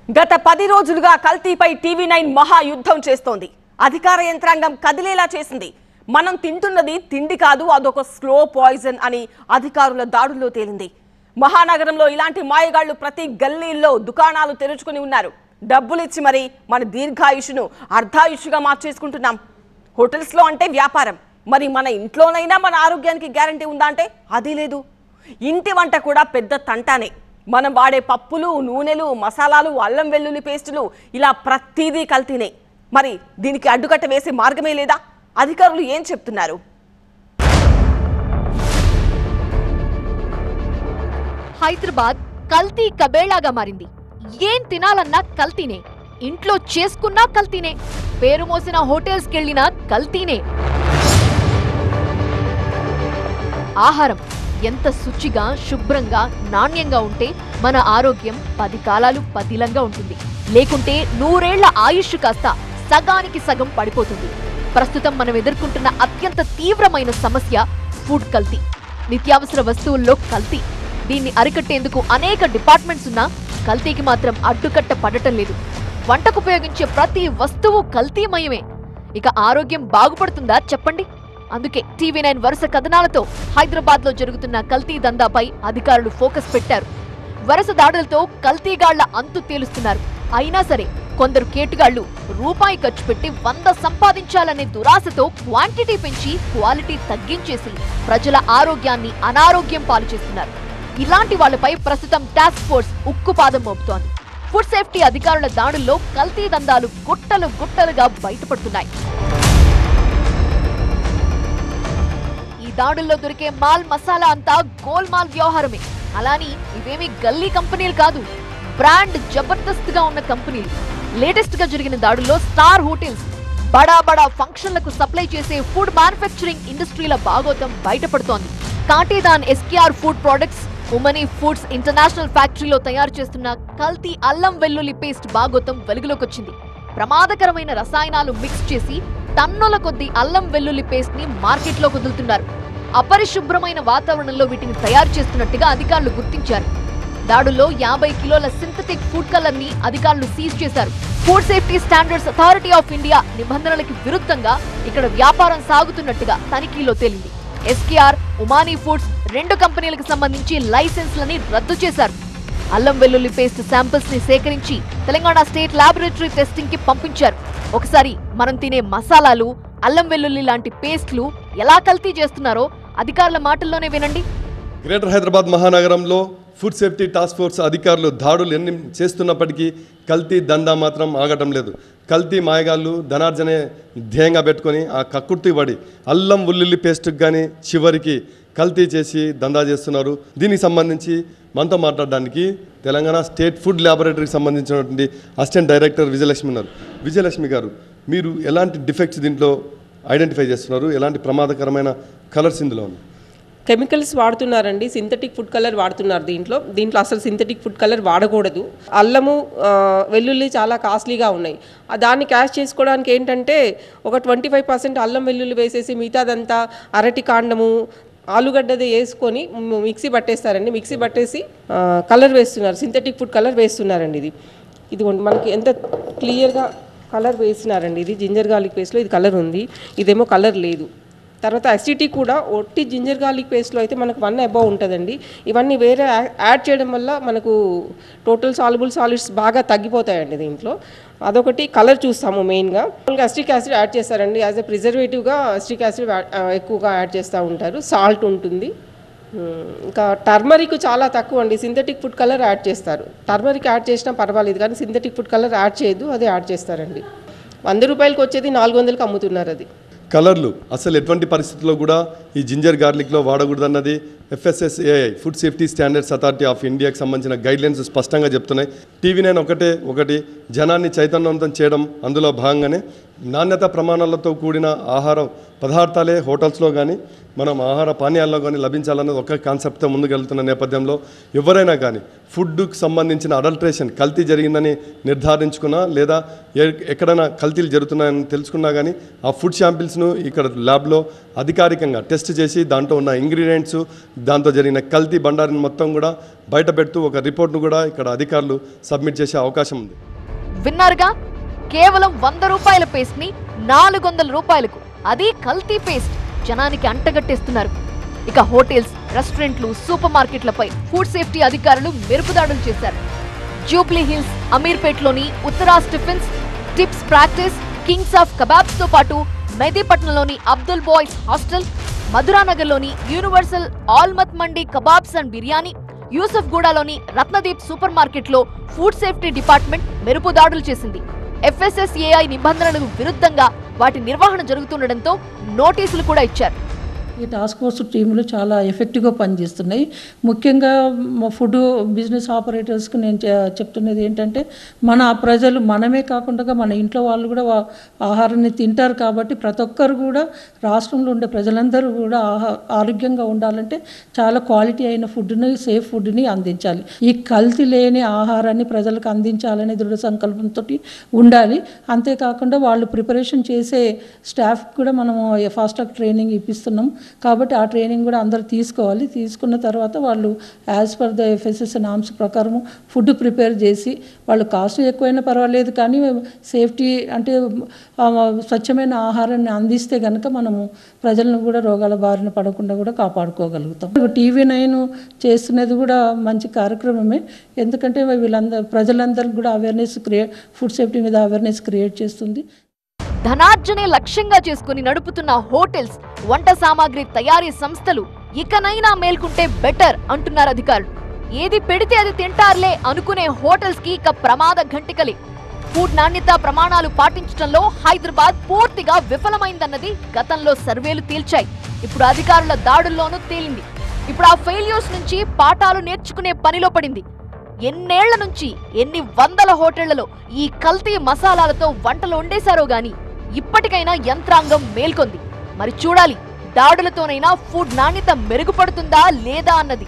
గత 10 రోజులుగా కల్తీపై టీవీ9 మహా యుద్ధం చేస్తోంది. అధికార యంత్రాంగం కదిలేలా చేసింది. మనం తింటున్నది తిండి కాదు, అదొక స్లో పాయిజన్ అని అధికారుల దాడుల్లో తేలింది. మహానగరంలో ఇలాంటి మాయగాళ్లు ప్రతి గల్లీల్లో దుకాణాలు తెరుచుకుని ఉన్నారు. డబ్బులిచ్చి మరి మన దీర్ఘాయుషును అర్ధాయుషుగా మార్చేసుకుంటున్నాం. హోటల్స్లో అంటే వ్యాపారం, మరి మన ఇంట్లోనైనా మన ఆరోగ్యానికి గ్యారంటీ ఉందా అంటే అది లేదు. ఇంటి వంట కూడా పెద్ద తంటానే. మనం వాడే పప్పులు, నూనెలు, మసాలాలు, అల్లం వెల్లుల్లి పేస్టులు ఇలా ప్రతిదీ కల్తీనే. మరి దీనికి అడ్డుకట్ట వేసే మార్గమే లేదా? అధికారులు ఏం చెప్తున్నారు? హైదరాబాద్ కల్తీ కబేళాగా మారింది. ఏం తినాలన్నా కల్తీనే, ఇంట్లో చేసుకున్నా కల్తీనే, పేరు మోసిన హోటల్స్కి వెళ్ళినా కల్తీనే. ఆహారం ఎంత శుచిగా, శుభ్రంగా, నాణ్యంగా ఉంటే మన ఆరోగ్యం 10 కాలాలు పదిలంగా ఉంటుంది. లేకుంటే 100 ఏళ్ల ఆయుష్ కాస్త సగానికి సగం పడిపోతుంది. ప్రస్తుతం మనం ఎదుర్కొంటున్న అత్యంత తీవ్రమైన సమస్య ఫుడ్ కల్తీ, నిత్యావసర వస్తువుల్లో కల్తీ. దీన్ని అరికట్టేందుకు అనేక డిపార్ట్మెంట్స్ ఉన్నా కల్తీకి మాత్రం అడ్డుకట్ట పడటం లేదు. వంటకు ఉపయోగించే ప్రతి వస్తువు కల్తీమయమే. ఇక ఆరోగ్యం బాగుపడుతుందా చెప్పండి? అందుకే టీవీ9 వరుస కథనాలతో హైదరాబాద్ లో జరుగుతున్న కల్తీ దందాపై అధికారులు ఫోకస్ పెట్టారు. వరుస దాడులతో కల్తీగాళ్ల అంతు తేలుస్తున్నారు. అయినా సరే కొందరు కేటుగాళ్లు రూపాయి ఖర్చు పెట్టి 100 సంపాదించాలనే దురాశతో క్వాంటిటీ పెంచి క్వాలిటీ తగ్గించేసి ప్రజల ఆరోగ్యాన్ని అనారోగ్యం పాలు చేస్తున్నారు. ఇలాంటి వాళ్లపై ప్రస్తుతం టాస్క్ ఫోర్స్ ఉక్కుపాదం మోపుతోంది. ఫుడ్ సేఫ్టీ అధికారుల దాడుల్లో కల్తీ దందాలు గుట్టలు గుట్టలుగా బయటపడుతున్నాయి. ఈ దాడుల్లో దొరికే మాల్ మసాలా అంతా గోల్మాల్ వ్యవహారమే. అలాని ఇవేమీ గల్లీ కంపెనీలు కాదు, బ్రాండ్ జబర్దస్త్ గా ఉన్న కంపెనీలు. లేటెస్ట్ గా జరిగిన దాడుల్లో స్టార్ హోటల్స్, బడా బడా ఫంక్షన్లకు సప్లై చేసే ఫుడ్ మ్యానుఫ్యాక్చరింగ్ ఇండస్ట్రీల భాగోతం బయటపడుతోంది. Katedan SKR food products, Umani foods international ఫ్యాక్టరీలో తయారు చేస్తున్న కల్తీ అల్లం వెల్లుల్లి పేస్ట్ భాగోతం వెలుగులోకొచ్చింది. ప్రమాదకరమైన రసాయనాలు మిక్స్ చేసి టన్నుల కొద్దీ అల్లం వెల్లుల్లి పేస్ట్ ని మార్కెట్లో వదులుతున్నారు. అపరిశుభ్రమైన వాతావరణంలో వీటిని తయారు చేస్తున్నట్టుగా అధికారులు గుర్తించారు. దాడుల్లో 50 కిలోల సింథటిక్ ఫుడ్ కలర్ ని అధికారులు సీజ్ చేశారు. Food safety standards authority of India నిబంధనలకు విరుద్ధంగా ఇక్కడ వ్యాపారం సాగుతున్నట్టుగా తనిఖీలో తేలింది. ఎస్కేఆర్, ఉమానీ ఫుడ్స్ 2 కంపెనీలకు సంబంధించి లైసెన్స్లని రద్దు చేశారు. అల్లం వెల్లుల్లి పేస్ట్ శాంపిల్స్ ని సేకరించి తెలంగాణ స్టేట్ ల్యాబొరేటరీ టెస్టింగ్ కి పంపించారు. ఒకసారి మనం తినే మసాలాలు, అల్లం వెల్లుల్లి లాంటి పేస్ట్లు ఎలా కల్తీ చేస్తున్నారో అధికారుల మాటల్లోనే వినండి. గ్రేటర్ హైదరాబాద్ మహానగరంలో ఫుడ్ సేఫ్టీ టాస్క్ ఫోర్స్ అధికారులు దాడులు ఎన్ని చేస్తున్నప్పటికీ కల్తీ దందా మాత్రం ఆగటం లేదు. కల్తీ మాయగాళ్ళు ధనార్జనే ధ్యేయంగా పెట్టుకొని ఆ కక్కుర్తి పడి అల్లం వెల్లుల్లి పేస్ట్కి కానీ చివరికి కల్తీ చేసి దందా చేస్తున్నారు. దీనికి సంబంధించి మనతో మాట్లాడడానికి తెలంగాణ స్టేట్ ఫుడ్ ల్యాబొరేటరీకి సంబంధించినటువంటి అసిస్టెంట్ డైరెక్టర్ విజయలక్ష్మి ఉన్నారు. విజయలక్ష్మి గారు, మీరు ఎలాంటి డిఫెక్ట్స్ దీంట్లో ఐడెంటిఫై చేస్తున్నారు? ఎలాంటి ప్రమాదకరమైన కలర్స్ ఇందులో ఉన్నాయి? కెమికల్స్ వాడుతున్నారండి, సింథటిక్ ఫుడ్ కలర్ వాడుతున్నారు. దీంట్లో అసలు సింథటిక్ ఫుడ్ కలర్ వాడకూడదు. అల్లము, వెల్లుల్లి చాలా కాస్ట్లీగా ఉన్నాయి. దాన్ని క్యాష్ చేసుకోవడానికి ఏంటంటే ఒక 25% అల్లం వెల్లుల్లి వేసేసి మిగతాదంతా అరటి కాండము, ఆలుగడ్డది వేసుకొని మిక్సీ పట్టేస్తారండి. మిక్సీ పట్టేసి కలర్ వేస్తున్నారు, సింథటిక్ ఫుడ్ కలర్ వేస్తున్నారండి. ఇది మనకి ఎంత క్లియర్గా కలర్ వేసినారండి. ఇది జింజర్ గార్లిక్ పేస్ట్లో ఇది కలర్ ఉంది, ఇదేమో కలర్ లేదు. తర్వాత అసిడిటీ కూడా ఒట్టి జింజర్ గార్లిక్ పేస్ట్లో అయితే మనకు 1 అబౌవ్ ఉంటుందండి. ఇవన్నీ వేరే యాడ్ చేయడం వల్ల మనకు టోటల్ సాల్యుబుల్ సాలిడ్స్ బాగా తగ్గిపోతాయండి దీంట్లో. అదొకటి కలర్ చూస్తాము మెయిన్గా. అసిటిక్ యాసిడ్ యాడ్ చేస్తారండి. యాజ్ ఎ ప్రిజర్వేటివ్గా అసిటిక్ యాసిడ్ ఎక్కువగా యాడ్ చేస్తూ ఉంటారు. సాల్ట్ ఉంటుంది. ఇంకా టర్మరిక్ చాలా తక్కువ అండి. సింథటిక్ ఫుడ్ కలర్ యాడ్ చేస్తారు. టర్మరిక్ యాడ్ చేసినా పర్వాలేదు, కానీ సింథటిక్ ఫుడ్ కలర్ యాడ్ చేయొద్దు, అది యాడ్ చేస్తారండి. 100 రూపాయలకి వచ్చేది 400కి అమ్ముతున్నారు. అది కలర్లు అసలు ఎటువంటి పరిస్థితుల్లో కూడా ఈ జింజర్ గార్లిక్లో వాడకూడదన్నది FSSAI food safety standards authority of ఇండియాకి సంబంధించిన గైడ్లైన్స్ స్పష్టంగా చెప్తున్నాయి. టీవీ9 ఒకటి జనాన్ని చైతన్యవంతం చేయడం, అందులో భాగంగానే నాణ్యత ప్రమాణాలతో కూడిన ఆహారం పదార్థాలే హోటల్స్లో కానీ మనం ఆహార పానీయాల్లో కానీ లభించాలన్నది ఒక కాన్సెప్ట్తో ముందుకెళ్తున్న నేపథ్యంలో ఎవరైనా కానీ ఫుడ్కు సంబంధించిన అడల్ట్రేషన్, కల్తీ జరిగిందని నిర్ధారించుకున్నా లేదా ఎక్కడైనా కల్తీలు జరుగుతున్నాయని తెలుసుకున్నా కానీ ఆ ఫుడ్ శాంపిల్స్ను ఇక్కడ ల్యాబ్లో అధికారికంగా టెస్ట్ చేసి దాంట్లో ఉన్న ఇంగ్రీడియంట్స్ దాంతో జరిగిన కల్తీ బండారిని మొత్తం కూడా బయట పెడుతూ ఒక రిపోర్ట్ను కూడా ఇక్కడ అధికారులు సబ్మిట్ చేసే అవకాశం ఉంది. విన్నారుగా, కేవలం 100 రూపాయల పేస్ట్ ని 400 రూపాయలకు, అది కల్తీ పేస్ట్, జనానికి అంటగట్టేస్తున్నారు. ఇక హోటల్స్, రెస్టారెంట్లు, సూపర్ మార్కెట్లపై ఫుడ్ సేఫ్టీ అధికారులు మెరుపుదాడులు చేశారు. జూబ్లీ హిల్స్, అమీర్పేట్లోని Uttaras tiffins, tips practice, Kings of Kababs తో పాటు మెహదీపట్నంలోని అబ్దుల్ బాయ్స్ హాస్టల్, మధురానగర్లోని universal Almat mandi kababs and biryani, యూసఫ్ గూడలోని రత్నదీప్ సూపర్ మార్కెట్లో ఫుడ్ సేఫ్టీ డిపార్ట్మెంట్ మెరుపు దాడులు చేసింది. FSSAI నిబంధనలకు విరుద్ధంగా వాటి నిర్వహణ జరుగుతుండటంతో నోటీసులు కూడా ఇచ్చారు. ఈ టాస్క్ ఫోర్స్ టీములు చాలా ఎఫెక్టివ్గా పనిచేస్తున్నాయి. ముఖ్యంగా ఫుడ్ బిజినెస్ ఆపరేటర్స్కి నేను చెప్తున్నది ఏంటంటే, మన ప్రజలు, మనమే కాకుండా మన ఇంట్లో వాళ్ళు కూడా ఆహారాన్ని తింటారు. కాబట్టి ప్రతి ఒక్కరు కూడా, రాష్ట్రంలో ఉండే ప్రజలందరూ కూడా ఆరోగ్యంగా ఉండాలంటే చాలా క్వాలిటీ అయిన ఫుడ్ని, సేఫ్ ఫుడ్ని అందించాలి. ఈ కల్తీ లేని ఆహారాన్ని ప్రజలకు అందించాలనే దృఢ సంకల్పంతో ఉండాలి. అంతేకాకుండా వాళ్ళు ప్రిపరేషన్ చేసే స్టాఫ్ కూడా మనము ఫాస్ట్ ట్రాక్ ట్రైనింగ్ ఇప్పిస్తున్నాం. కాబట్టి ఆ ట్రైనింగ్ కూడా అందరూ తీసుకోవాలి. తీసుకున్న తర్వాత వాళ్ళు as per the FSSAI norms ప్రకారం ఫుడ్ ప్రిపేర్ చేసి, వాళ్ళు కాస్ట్ ఎక్కువైనా పర్వాలేదు కానీ సేఫ్టీ అంటే స్వచ్ఛమైన ఆహారాన్ని అందిస్తే కనుక మనము ప్రజలను కూడా రోగాల బారిన పడకుండా కూడా కాపాడుకోగలుగుతాం. TV9 చేస్తున్నది కూడా మంచి కార్యక్రమమే. ఎందుకంటే ప్రజలందరికీ కూడా అవేర్నెస్ ఫుడ్ సేఫ్టీ మీద అవేర్నెస్ క్రియేట్ చేస్తుంది. ధనార్జనే లక్ష్యంగా చేసుకుని నడుపుతున్న హోటల్స్, వంట సామాగ్రి తయారీ సంస్థలు ఇకనైనా మేల్కుంటే బెటర్ అంటున్నారు అధికారులు. ఏది పెడితే అది తింటారులే అనుకునే హోటల్స్ కి ఇక ప్రమాద ఘంటికలే. ఫుడ్ నాణ్యత ప్రమాణాలు పాటించడంలో హైదరాబాద్ పూర్తిగా విఫలమైందన్నది గతంలో సర్వేలు తేల్చాయి. ఇప్పుడు అధికారుల దాడుల్లోనూ తేలింది. ఇప్పుడు ఆ ఫెయిల్యూర్స్ నుంచి పాఠాలు నేర్చుకునే పనిలో పడింది. ఎన్నేళ్ల నుంచి ఎన్ని వందల హోటళ్లలో ఈ కల్తీ మసాలాలతో వంటలు వండేశారో గాని ఇప్పటికైనా యంత్రాంగం మేల్కొంది. మరి చూడాలి, దాడులతోనైనా ఫుడ్ నాణ్యత మెరుగుపడుతుందా లేదా అన్నది.